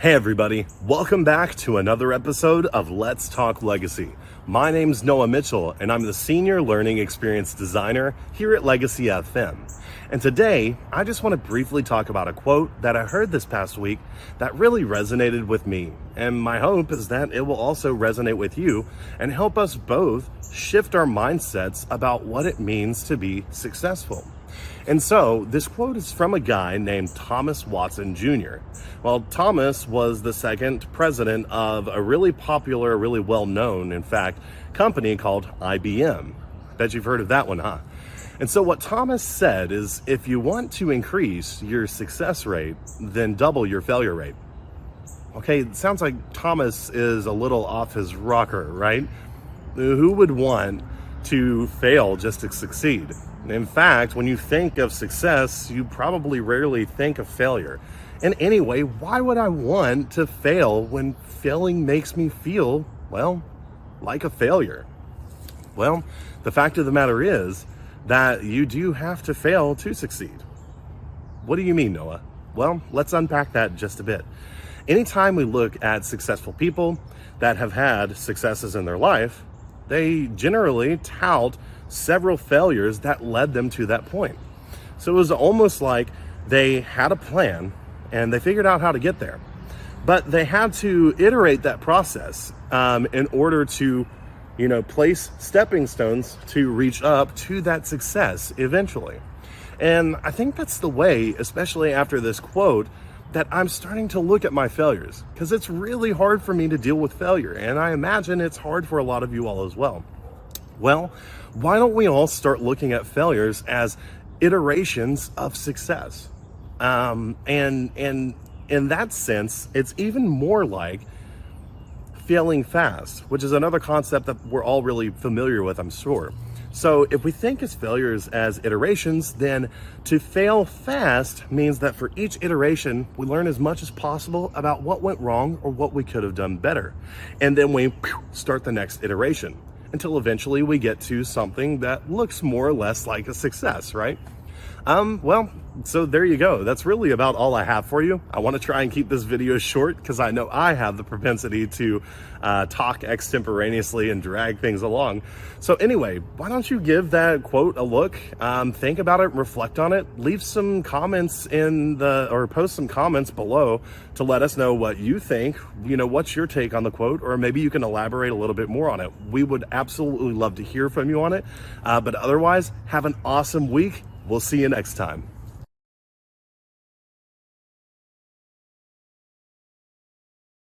Hey everybody, welcome back to another episode of Let's Talk Legacy. My name's Noah Mitchell and I'm the Senior Learning Experience Designer here at Legacy FM. And today, I just want to briefly talk about a quote that I heard this past week that really resonated with me. And my hope is that it will also resonate with you and help us both shift our mindsets about what it means to be successful. And so this quote is from a guy named Thomas Watson Jr. Well, Thomas was the second president of a really popular, really well-known, in fact, company called IBM. Bet you've heard of that one, huh? And so what Thomas said is, if you want to increase your success rate, then double your failure rate. Okay, it sounds like Thomas is a little off his rocker, right? Who would want to fail just to succeed? In fact, when you think of success, you probably rarely think of failure. And anyway, why would I want to fail when failing makes me feel, well, like a failure? Well, the fact of the matter is that you do have to fail to succeed. What do you mean, Noah? Well, let's unpack that just a bit. Anytime we look at successful people that have had successes in their life, they generally tout several failures that led them to that point. So it was almost like they had a plan and they figured out how to get there, but they had to iterate that process in order to, place stepping stones to reach up to that success eventually. And I think that's the way, especially after this quote, that I'm starting to look at my failures, because it's really hard for me to deal with failure. And I imagine it's hard for a lot of you all as well. Well, why don't we all start looking at failures as iterations of success? And in that sense, it's even more like failing fast, which is another concept that we're all really familiar with, I'm sure. So if we think as failures as iterations, then to fail fast means that for each iteration, we learn as much as possible about what went wrong or what we could have done better. And then we start the next iteration until eventually we get to something that looks more or less like a success, right? So there you go. That's really about all I have for you. I want to try and keep this video short because I know I have the propensity to talk extemporaneously and drag things along. So anyway, why don't you give that quote a look, think about it, reflect on it, leave some comments or post some comments below to let us know what you think, what's your take on the quote, or maybe you can elaborate a little bit more on it. We would absolutely love to hear from you on it. But otherwise, have an awesome week. We'll see you next time.